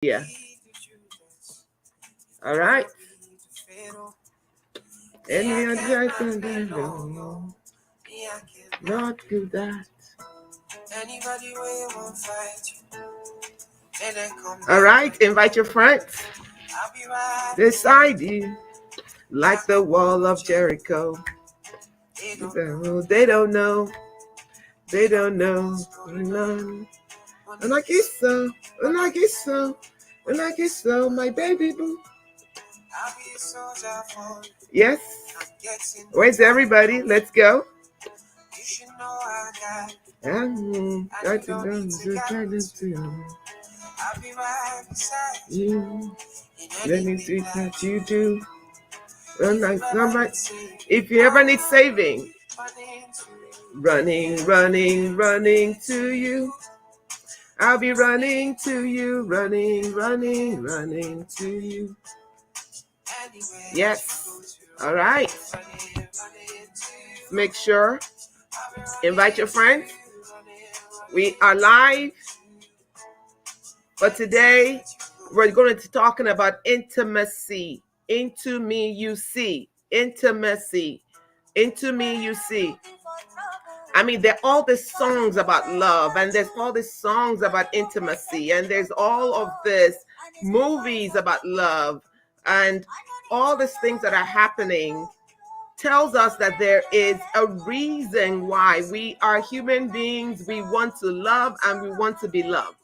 Yeah. All right. Any other can do, not do that. All right, invite your friends beside you, like the wall of Jericho. They don't know, they don't know. None. And I guess so, and I guess so, and I guess so, my baby boo. Yes. Where's everybody? Let's go. I'm got to know you. Anything that you do. If you ever need saving, running, running, running to you. I'll be running to you, running, running, running to you. Yes. All right. Make sure. Invite your friends. We are live. But today, we're going to be talking about intimacy. Into me you see. Intimacy. Into me you see. I mean, there are all these songs about love, and there's all these songs about intimacy, and there's all of this movies about love, and all these things that are happening tells us that there is a reason why we are human beings. We want to love and we want to be loved.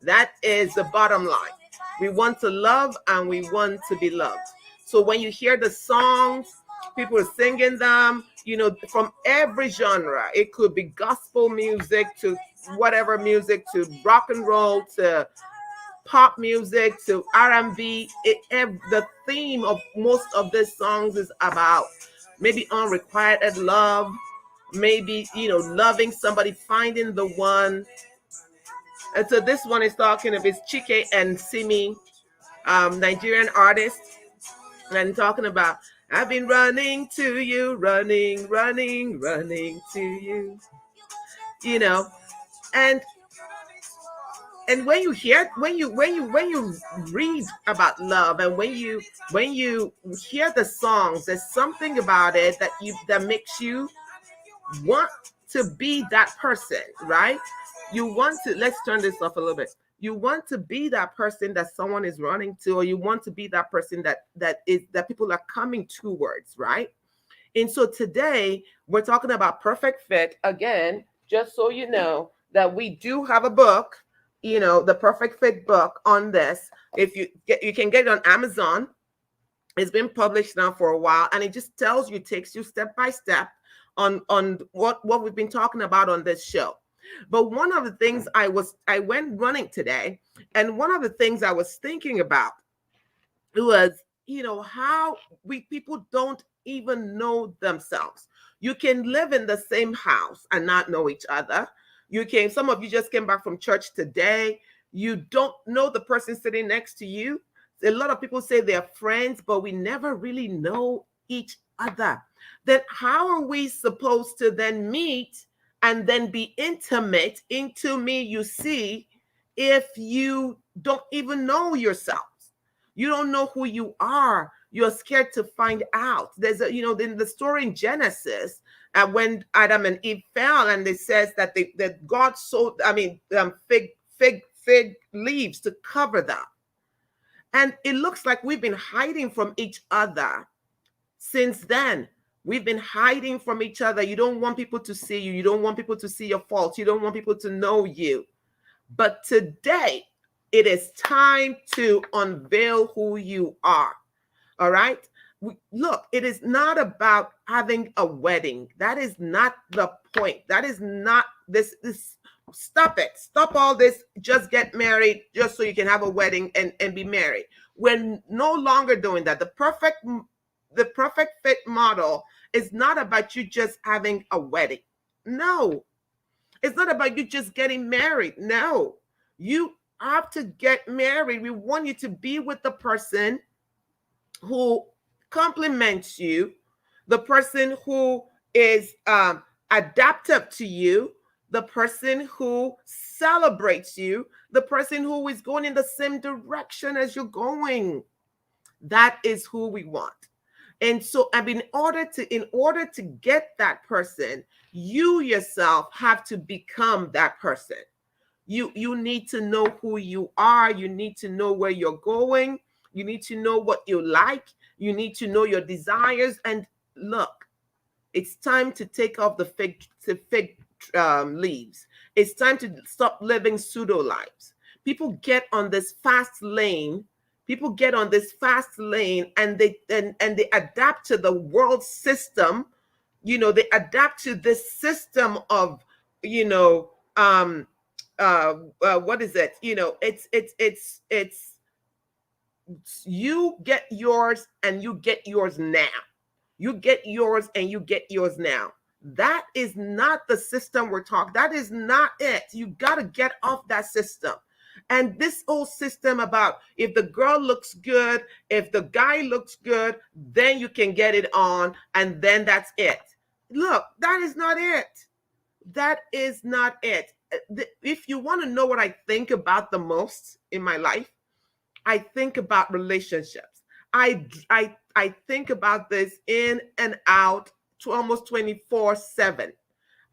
That is the bottom line. We want to love and we want to be loved. So when you hear the songs, people are singing them, from every genre. It could be gospel music to whatever music, to rock and roll, to pop music, to R&B. The theme of most of these songs is about maybe unrequited love, maybe, loving somebody, finding the one. And so this one is talking of, it's Chike and Simi, Nigerian artist, and talking about, I've been running to you, running, running, running to you, and when you hear, when you read about love, and when you hear the songs, there's something about it that makes you want to be that person, right? You want to, let's turn this off a little bit. You want to be that person that someone is running to, or you want to be that person that people are coming towards, right? And so today we're talking about perfect fit again, just so you know that we do have a book, the perfect fit book on this. If you can get it on Amazon. It's been published now for a while, and it just tells you, takes you step by step on what we've been talking about on this show. But one of the things I went running today, and one of the things I was thinking about was, how we people don't even know themselves. You can live in the same house and not know each other. Some of you just came back from church today. You don't know the person sitting next to you. A lot of people say they're friends, but we never really know each other. Then how are we supposed to then meet and then be intimate? Into me you see, if you don't even know yourselves. You don't know who you are. You're scared to find out. There's in the story in Genesis, when Adam and Eve fell, and it says that that God sowed, fig leaves to cover them. And it looks like we've been hiding from each other since then. We've been hiding from each other. You don't want people to see you. You don't want people to see your faults. You don't want people to know you. But today, it is time to unveil who you are. All right? Look, it is not about having a wedding. That is not the point. That is not this. Stop it. Stop all this. Just get married just so you can have a wedding and be married. We're no longer doing that. The perfect fit model is not about you just having a wedding. No. It's not about you just getting married. No. You have to get married. We want you to be with the person who compliments you, the person who is adaptive to you, the person who celebrates you, the person who is going in the same direction as you're going. That is who we want. And so, I mean, in order to get that person, you yourself have to become that person. You need to know who you are. You need to know where you're going. You need to know what you like. You need to know your desires. And look, it's time to take off the fig leaves. It's time to stop living pseudo lives. People get on this fast lane. People get on this fast lane, and they adapt to the world system. They adapt to this system of, you know, what is it? It's you get yours and you get yours now. You get yours and you get yours now. That is not the system we're talking. That is not it. You got to get off that system. And this whole system about if the girl looks good, if the guy looks good, then you can get it on, and then that's it. Look, that is not it. That is not it. If you want to know what I think about the most in my life, I think about relationships. I think about this in and out to almost 24/7.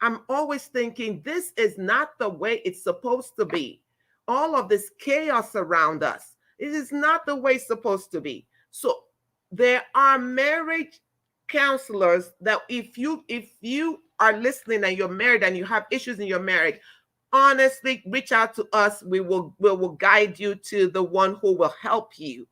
I'm always thinking this is not the way it's supposed to be. All of this chaos around us, it is not the way it's supposed to be. So there are marriage counselors that if you are listening and you're married and you have issues in your marriage, honestly, reach out to us. We will guide you to the one who will help you.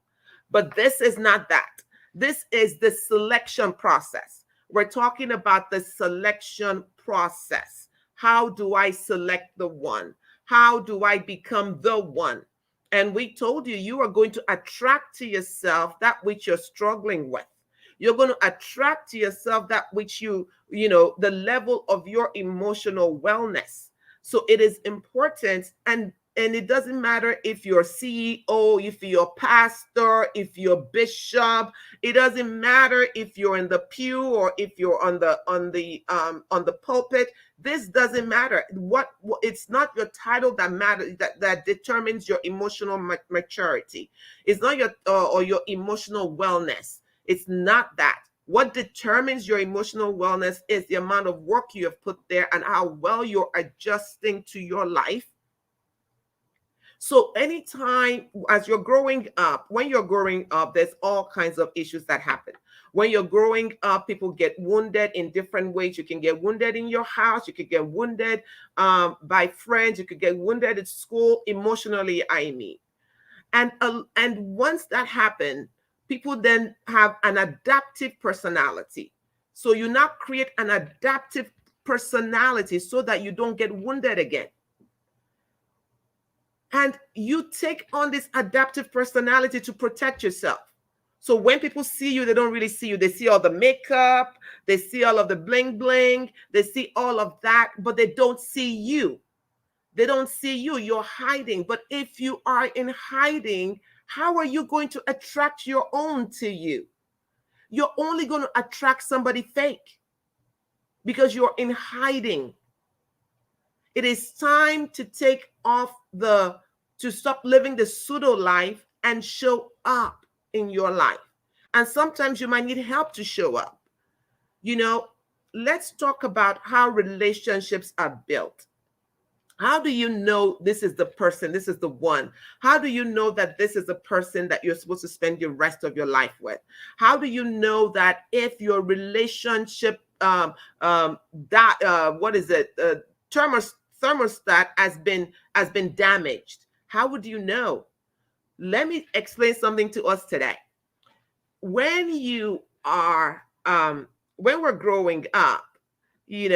But this is not that. This is the selection process. We're talking about the selection process. How do I select the one? How do I become the one? And we told you, you are going to attract to yourself that which you're struggling with. You're going to attract to yourself that which the level of your emotional wellness. So it is important, and it doesn't matter if you're CEO, if you're pastor, if you're bishop. It doesn't matter if you're in the pew or if you're on the pulpit. This doesn't matter. It's not your title that matters, that determines your emotional maturity. It's not your or your emotional wellness. It's not that. What determines your emotional wellness is the amount of work you have put there and how well you're adjusting to your life. So anytime as you're growing up, when you're growing up, there's all kinds of issues that happen. When you're growing up, people get wounded in different ways. You can get wounded in your house. You could get wounded by friends. You could get wounded at school, emotionally, I mean. And once that happens, people then have an adaptive personality. So you now create an adaptive personality so that you don't get wounded again. And you take on this adaptive personality to protect yourself. So when people see you, they don't really see you. They see all the makeup, they see all of the bling bling, they see all of that, but they don't see you. They don't see you. You're hiding. But if you are in hiding, how are you going to attract your own to you? You're only going to attract somebody fake because you're in hiding. It is time to to stop living the pseudo life and show up in your life. And sometimes you might need help to show up. Let's talk about how relationships are built. How do you know this is the person, this is the one? How do you know that this is the person that you're supposed to spend the rest of your life with? How do you know that if your relationship thermostat has been damaged? How would you know? Let me explain something to us today. When we're growing up, we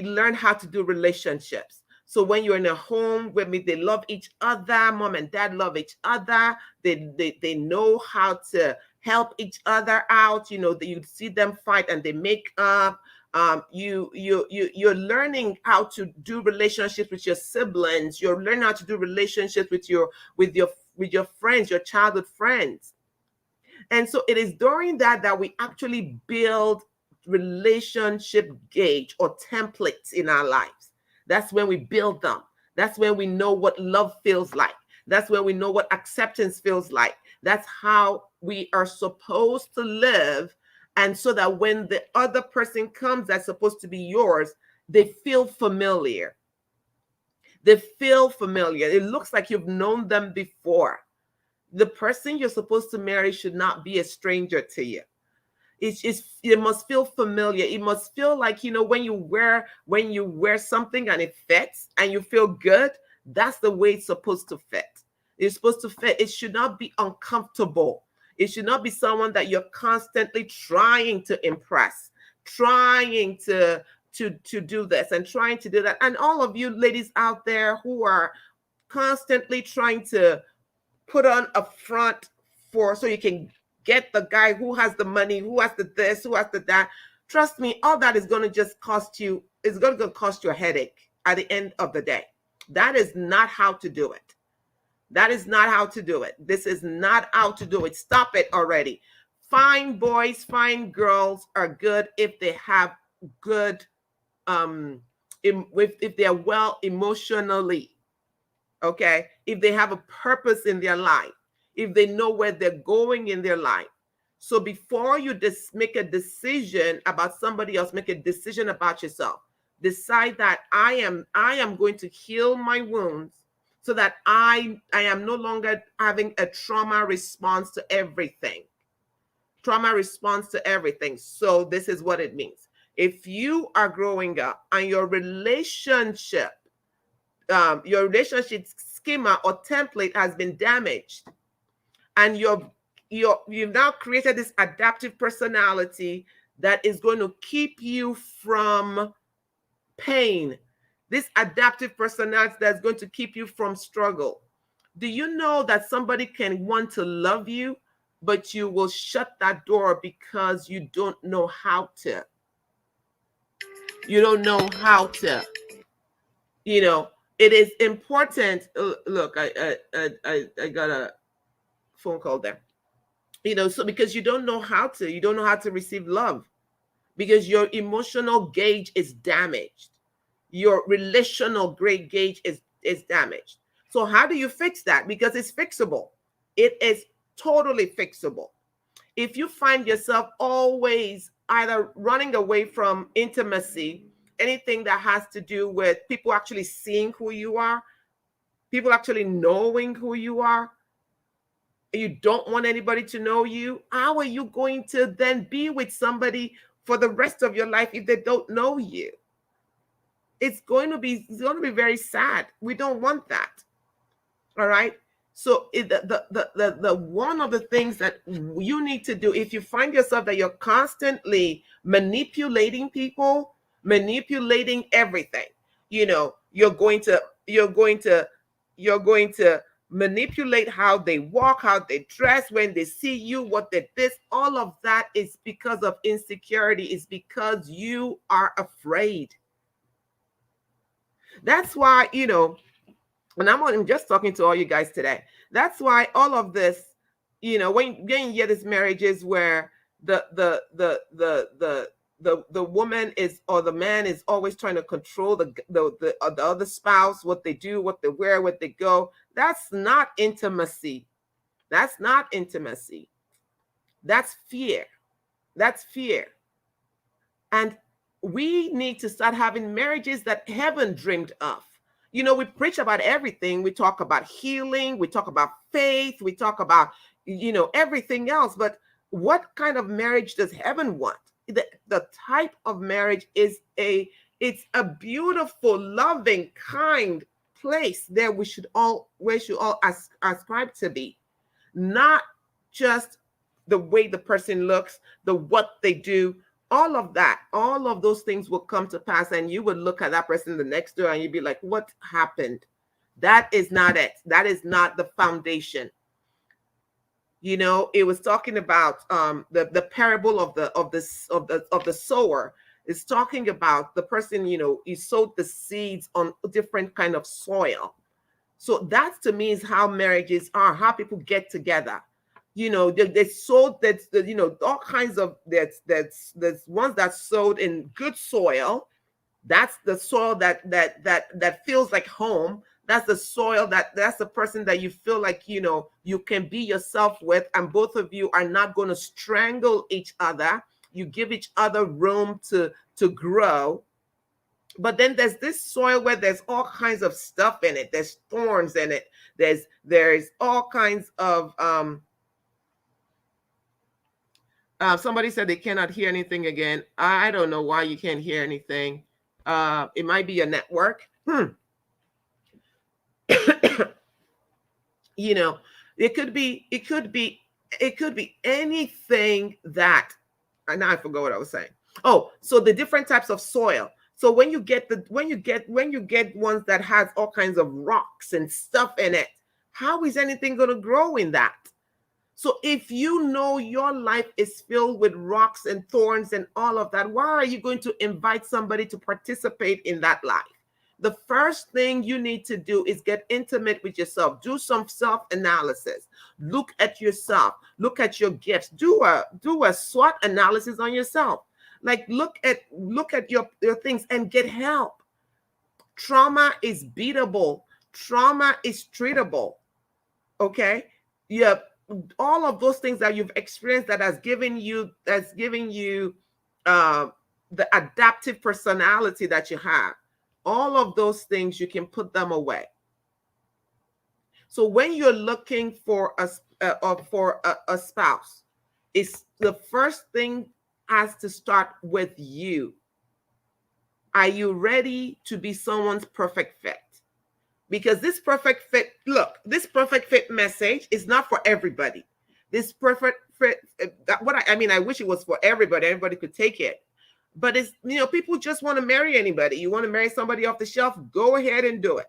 learn how to do relationships. So when you're in a home where they love each other, mom and dad love each other, they know how to help each other out. You see them fight and they make up. You're learning how to do relationships with your siblings. You're learning how to do relationships with your friends, your childhood friends. And so it is during that we actually build relationship gauge or templates in our lives. That's when we build them. That's when we know what love feels like. That's when we know what acceptance feels like. That's how we are supposed to live. And so that when the other person comes that's supposed to be yours, they feel familiar. They feel familiar. It looks like you've known them before. The person you're supposed to marry should not be a stranger to you. It must feel familiar. It must feel like, when you wear something and it fits and you feel good. That's the way it's supposed to fit. It's supposed to fit. It should not be uncomfortable. It should not be someone that you're constantly trying to impress, trying to do this and trying to do that. And all of you ladies out there who are constantly trying to put on a front so you can get the guy who has the money, who has the this, who has the that. Trust me, all that is going to just cost you, it's going to cost you a headache at the end of the day. That is not how to do it. That is not how to do it. This is not how to do it. Stop it already. Fine boys, fine girls are good if they have good, if they're well emotionally, okay? If they have a purpose in their life, if they know where they're going in their life. So before you just make a decision about somebody else, make a decision about yourself. Decide that I am going to heal my wounds so that I am no longer having a trauma response to everything. Trauma response to everything. So this is what it means. If you are growing up and your relationship schema or template has been damaged, and you've now created this adaptive personality that is going to keep you from pain, this adaptive personality that's going to keep you from struggle. Do you know that somebody can want to love you, but you will shut that door because you don't know how to? You don't know how to. It is important. Look, I got a phone call there. So because you don't know how to receive love, because your emotional gauge is damaged, your relational grade gauge is damaged. So how do you fix that? Because it's fixable. It is totally fixable. If you find yourself always either running away from intimacy, anything that has to do with people actually seeing who you are, people actually knowing who you are, you don't want anybody to know you, how are you going to then be with somebody for the rest of your life if they don't know you? It's going to be very sad. We don't want that. All right. So the one of the things that you need to do, if you find yourself that you're constantly manipulating people, manipulating everything, you're going to manipulate how they walk, how they dress, when they see you, what they this, all of that is because of insecurity, is because you are afraid. That's why, and I'm just talking to all you guys today. That's why all of this, when you hear these marriages where the woman is, or the man is always trying to control the other spouse, what they do, what they wear, what they go. That's not intimacy. That's not intimacy. That's fear. That's fear. And we need to start having marriages that heaven dreamed of. We preach about everything. We talk about healing. We talk about faith. We talk about, everything else. But what kind of marriage does heaven want? The type of marriage is it's a beautiful, loving, kind place there we should all ascribe to be. Not just the way the person looks, what they do. All of that, all of those things will come to pass, and you would look at that person the next door and you'd be like, what happened? That is not it. That is not the foundation. It was talking about the parable of the sower. Is talking about the person, he sowed the seeds on different kind of soil. So that to me is how marriages are, how people get together. They sowed that, all kinds of, that's ones that sowed in good soil, That's the soil that feels like home. That's the soil that's the person that you feel like, you can be yourself with, and both of you are not going to strangle each other. You give each other room to grow. But then there's this soil where there's all kinds of stuff in it. There's thorns in it. There's all kinds of somebody said they cannot hear anything again. I don't know why you can't hear anything. It might be your network. You know, it could be anything that, now I forgot what I was saying. Oh, so the different types of soil. So when you get ones that has all kinds of rocks and stuff in it, how is anything going to grow in that? So if you know your life is filled with rocks and thorns and all of that, why are you going to invite somebody to participate in that life? The first thing you need to do is get intimate with yourself. Do some self-analysis. Look at yourself. Look at your gifts. Do a SWOT analysis on yourself. Like look at your things and get help. Trauma is beatable. Trauma is treatable. Okay? Yeah, all of those things that you've experienced that's giving you the adaptive personality that you have. All of those things, you can put them away. So when you're looking for a spouse, it's the first thing has to start with you. Are you ready to be someone's perfect fit? Because this perfect fit message is not for everybody. This perfect fit, I wish it was for everybody. Everybody could take it. But it's, people just want to marry anybody. You want to marry somebody off the shelf, go ahead and do it.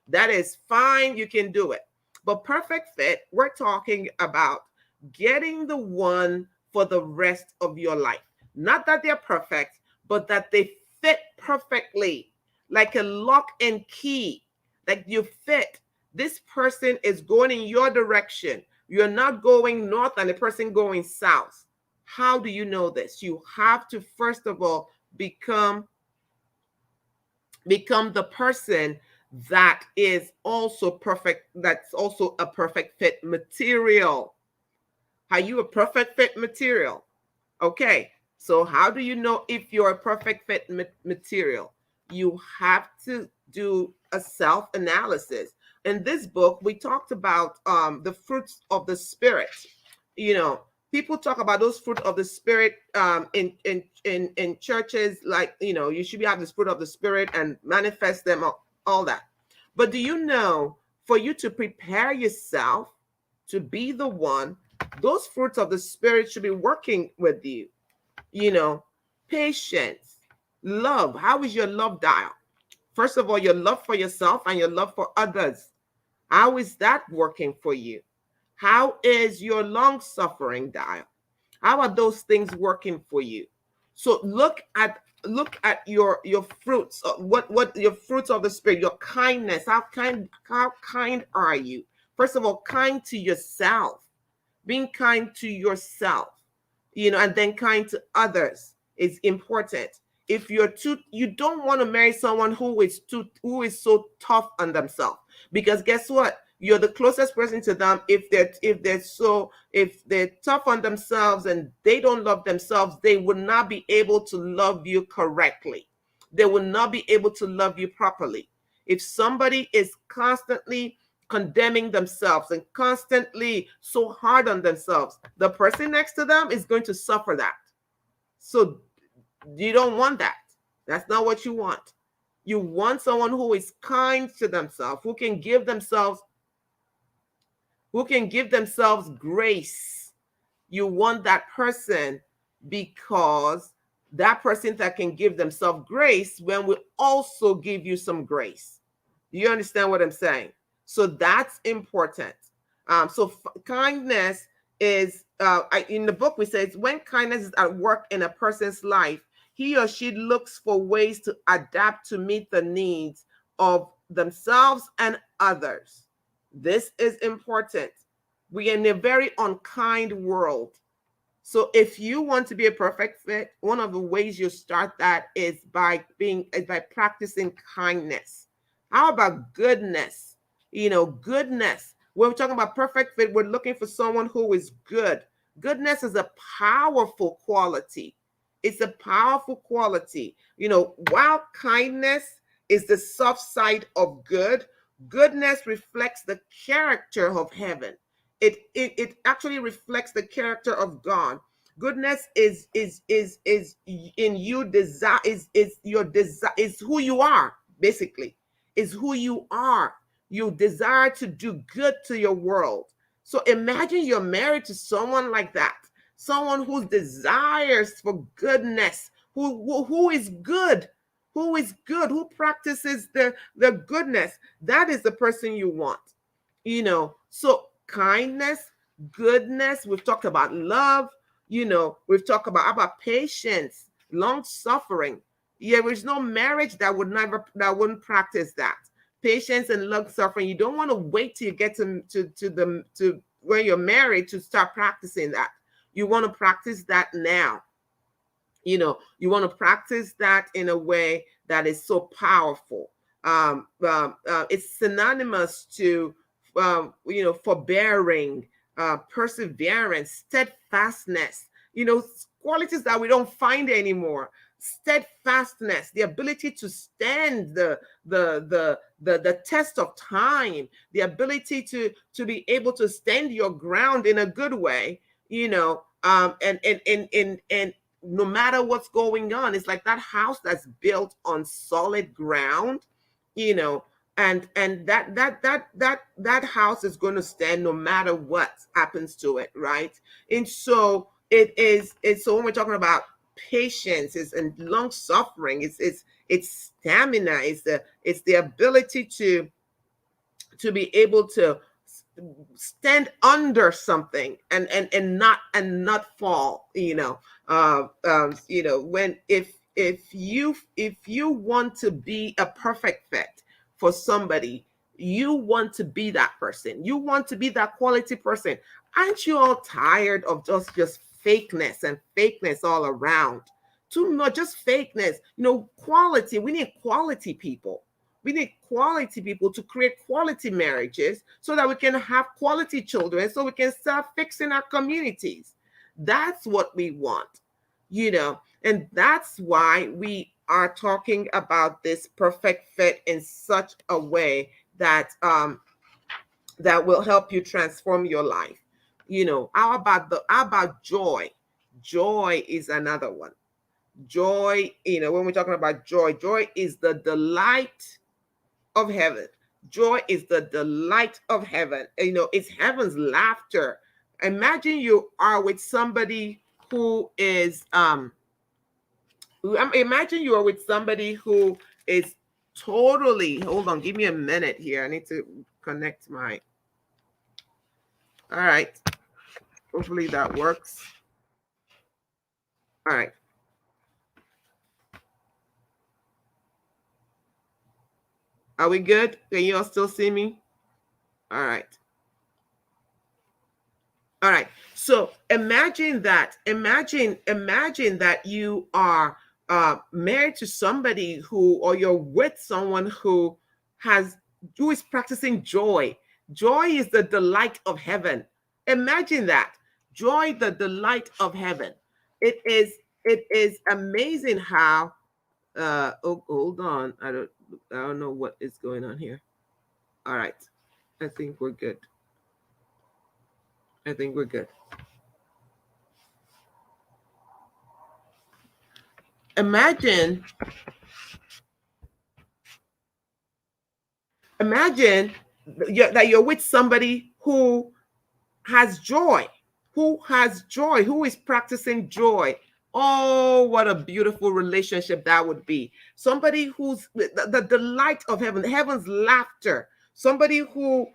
That is fine. You can do it. But perfect fit, we're talking about getting the one for the rest of your life. Not that they're perfect, but that they fit perfectly, like a lock and key. Like you fit. This person is going in your direction. You're not going north and the person going south. How do you know this? You have to, first of all, become the person that is also perfect, that's also a perfect fit material. Are you a perfect fit material? Okay, so how do you know if you're a perfect fit material? You have to do a self-analysis. In this book, we talked about the fruits of the spirit. People talk about those fruit of the spirit in churches, like, you should have the fruit of the spirit and manifest them, all that. But do you know, for you to prepare yourself to be the one, those fruits of the spirit should be working with you. Patience, love. How is your love dial? First of all, your love for yourself and your love for others. How is that working for you? How is your long-suffering dial? How are those things working for you? So look at your fruits. What your fruits of the spirit? Your kindness. How kind are you? First of all, kind to yourself. Being kind to yourself, and then kind to others is important. If you don't want to marry someone who is so tough on themselves, because guess what? You're the closest person to them. If they're tough on themselves and they don't love themselves, they will not be able to love you correctly. They will not be able to love you properly. If somebody is constantly condemning themselves and constantly so hard on themselves, the person next to them is going to suffer that. So you don't want that. That's not what you want. You want someone who is kind to themselves, who can give themselves grace. You want that person, because that person that can give themselves grace will also give you some grace. Do you understand what I'm saying? So that's important. Kindness is, in the book we say, it's when kindness is at work in a person's life, he or she looks for ways to adapt to meet the needs of themselves and others. This is important. We are in a very unkind world. So if you want to be a perfect fit, one of the ways you start that is by practicing kindness. How about goodness? Goodness. When we're talking about perfect fit, we're looking for someone who is good. Goodness is a powerful quality. It's a powerful quality. While kindness is the soft side of good, goodness reflects the character of heaven. It actually reflects the character of God. Goodness is in you, desire is your desire, is who you are, basically. Is who you are. You desire to do good to your world. So imagine you're married to someone like that, someone who desires for goodness, who is good, who practices the goodness. That is the person you want. So kindness, goodness, we've talked about love, we've talked about patience, long suffering. Yeah, there's no marriage that wouldn't practice that. Patience and long suffering. You don't want to wait till you get to when you're married to start practicing that. You want to practice that now. You want to practice that in a way that is so powerful. It's synonymous to forbearing, perseverance, steadfastness, qualities that we don't find anymore. Steadfastness, the ability to stand the test of time, the ability to be able to stand your ground in a good way, and no matter what's going on. It's like that house that's built on solid ground, you know and that house is going to stand no matter what happens to it, right? And so so when we're talking about patience is and long suffering, it's stamina, it's the ability to be able to stand under something and not fall. When if you want to be a perfect fit for somebody, you want to be that person, you want to be that quality person. Aren't you all tired of just fakeness and fakeness all around? Too much just fakeness. Quality. We need quality people. We need quality people to create quality marriages so that we can have quality children, so we can start fixing our communities. That's what we want, and that's why we are talking about this perfect fit in such a way that will help you transform your life. How about joy? Joy is another one. Joy, when we're talking about joy is the delight of heaven. Joy is the delight of heaven. It's heaven's laughter. Imagine you are with somebody who is imagine you are with somebody who is totally, hold on, give me a minute here. I need to connect my, all right. Hopefully that works. All right. Are we good? Can you all still see me? All right. All right. So imagine that you are married to somebody or you're with someone who is practicing joy. Joy is the delight of heaven. Imagine that. Joy, the delight of heaven. It is amazing how hold on. I don't know what is going on here. All right. I think we're good. Imagine that you're with somebody has joy, who is practicing joy. Oh, what a beautiful relationship that would be. Somebody who's the delight of heaven's laughter. Somebody who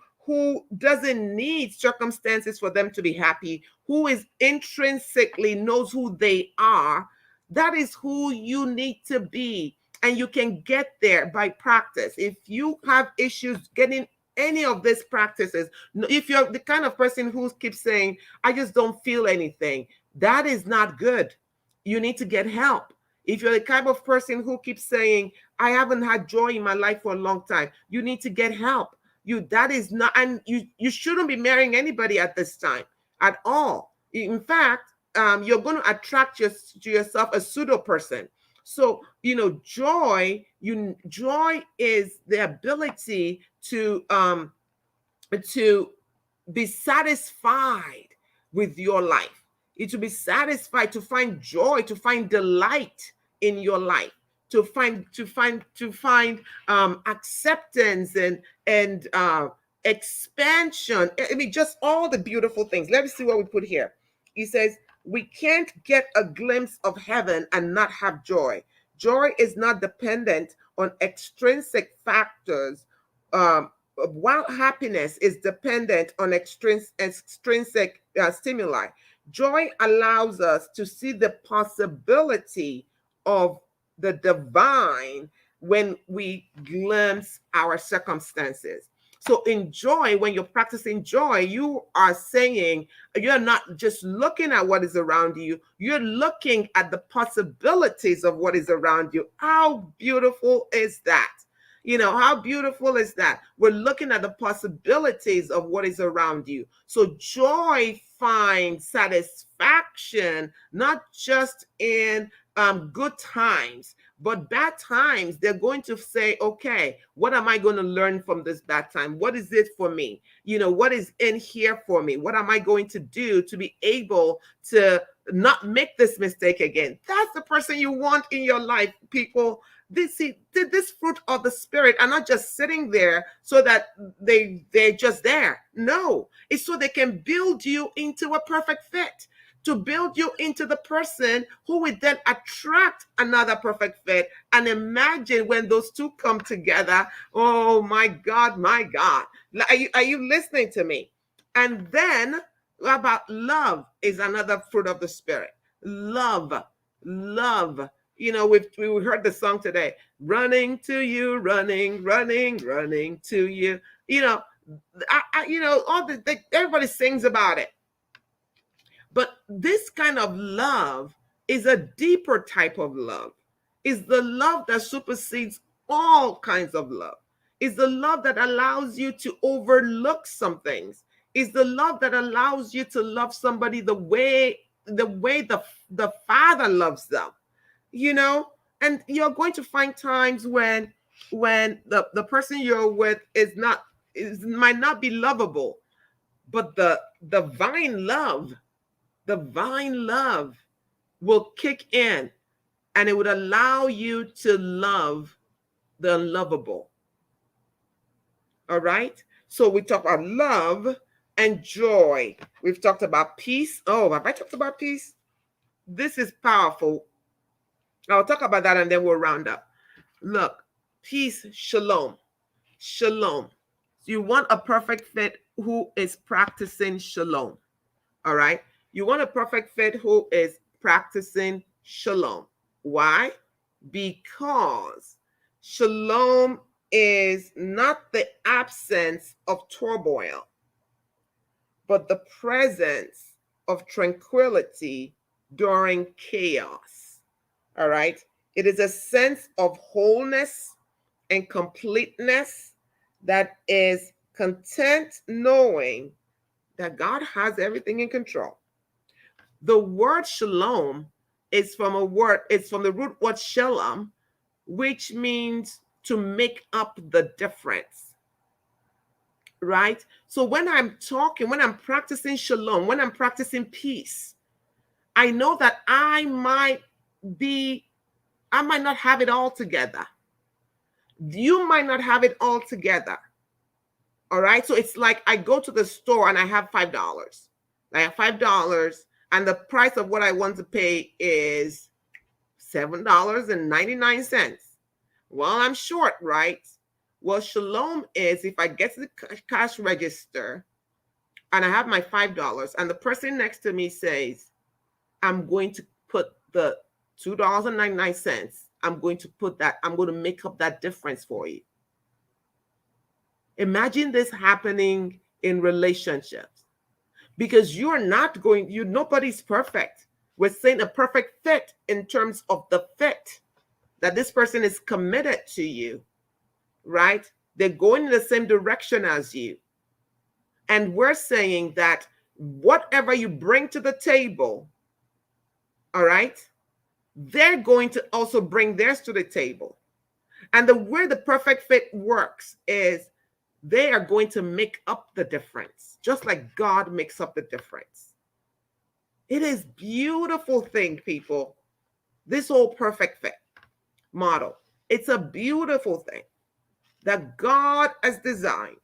doesn't need circumstances for them to be happy, who is intrinsically knows who they are. That is who you need to be. And you can get there by practice. If you have issues getting any of these practices, if you're the kind of person who keeps saying, I just don't feel anything, That is not good. You need to get help. If you're the type of person who keeps saying, I haven't had joy in my life for a long time, you need to get help. That is not, and you shouldn't be marrying anybody at this time at all. In fact, you're going to attract to yourself a pseudo person. So, joy is the ability to be satisfied with your life. It to be satisfied, to find joy, to find delight in your life, to find acceptance and expansion. I mean, just all the beautiful things. Let me see what we put here. He says, we can't get a glimpse of heaven and not have joy. Joy is not dependent on extrinsic factors, while happiness is dependent on extrinsic stimuli. Joy allows us to see the possibility of the divine when we glimpse our circumstances. So in joy, when you're practicing joy, you are saying, you're not just looking at what is around you, you're looking at the possibilities of what is around you. How beautiful is that? How beautiful is that? We're looking at the possibilities of what is around you. So joy finds satisfaction, not just in good times, but bad times. They're going to say, okay, what am I going to learn from this bad time? What is it for me? What is in here for me? What am I going to do to be able to not make this mistake again? That's the person you want in your life, people. This fruit of the Spirit are not just sitting there so that they're just there. No, it's so they can build you into a perfect fit, to build you into the person who would then attract another perfect fit. And imagine when those two come together. Oh my God, my God. Are you listening to me? And then about love is another fruit of the Spirit. Love. We heard the song today, running to you, running to you. Everybody sings about it. But this kind of love is a deeper type of love. Is the love that supersedes all kinds of love. Is the love that allows you to overlook some things. Is the love that allows you to love somebody the way the Father loves them. And you're going to find times when the person you're with might not be lovable, but the divine love will kick in, and it would allow you to love the unlovable. All right, so we talk about love and joy. We've talked about peace. Oh, have I talked about peace? This is powerful. I'll talk about that and then we'll round up. Look, peace, shalom. You want a perfect fit who is practicing shalom. All right. You want a perfect fit who is practicing shalom. Why? Because shalom is not the absence of turmoil, but the presence of tranquility during chaos. All right. It is a sense of wholeness and completeness that is content knowing that God has everything in control. The word shalom is from the root word shalom, which means to make up the difference. Right? So when I'm practicing shalom, when I'm practicing peace, I know that I might not have it all together. You might not have it all together. All right. So it's like I go to the store and I have $5. I have $5 and the price of what I want to pay is $7.99. Well, I'm short, right? Well, shalom is if I get to the cash register and I have my $5 and the person next to me says, I'm going to put the $2.99. I'm going to make up that difference for you. Imagine this happening in relationships, because nobody's perfect. We're saying a perfect fit in terms of the fit, that this person is committed to you, right? They're going in the same direction as you. And we're saying that whatever you bring to the table, all right, they're going to also bring theirs to the table. And the way the perfect fit works is they are going to make up the difference, just like God makes up the difference. It is beautiful thing, people. This whole perfect fit model. It's a beautiful thing that God has designed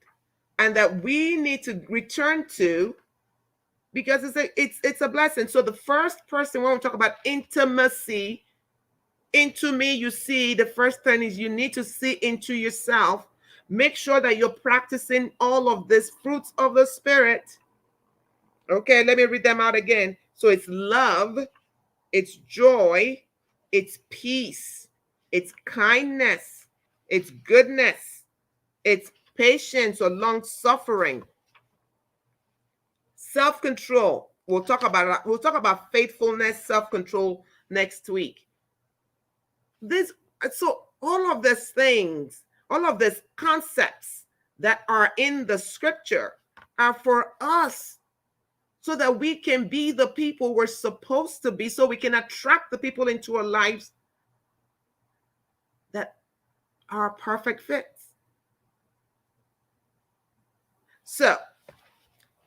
and that we need to return to, because it's a blessing. So the first person, when we talk about intimacy, into me, you see, the first thing is you need to see into yourself. Make sure that you're practicing all of these fruits of the Spirit. Okay, let me read them out again. So it's love, it's joy, it's peace, it's kindness, it's goodness, it's patience or long suffering, self-control. We'll talk about faithfulness, self-control next week. So all of these things, all of these concepts that are in the scripture are for us, so that we can be the people we're supposed to be, so we can attract the people into our lives that are perfect fits. So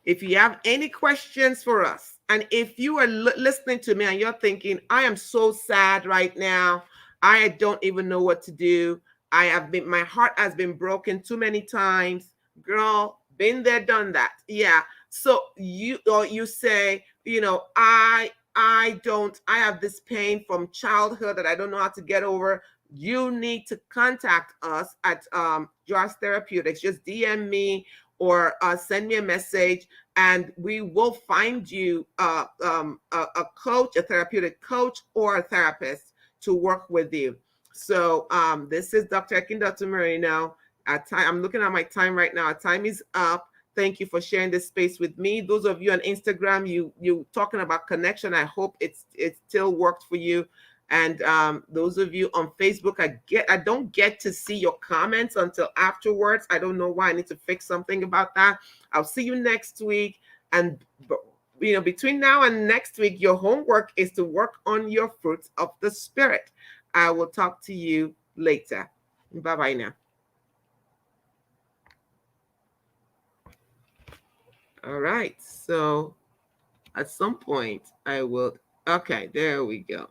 if you have any questions for us, and if you are listening to me and you're thinking, I am so sad right now, I don't even know what to do, my heart has been broken too many times. Girl, been there, done that. Yeah. So you say, I have this pain from childhood that I don't know how to get over. You need to contact us at Joss Therapeutics. Just DM me or send me a message, and we will find you a coach, a therapeutic coach, or a therapist to work with you. So this is Dr. Ekinda Marino. I'm looking at my time right now. Our time is up. Thank you for sharing this space with me. Those of you on Instagram, you talking about connection. I hope it still worked for you. And those of you on Facebook, I don't get to see your comments until afterwards. I don't know why. I need to fix something about that. I'll see you next week. And between now and next week, your homework is to work on your fruits of the Spirit. I will talk to you later. Bye-bye now. All right. So at some point I will. Okay, there we go.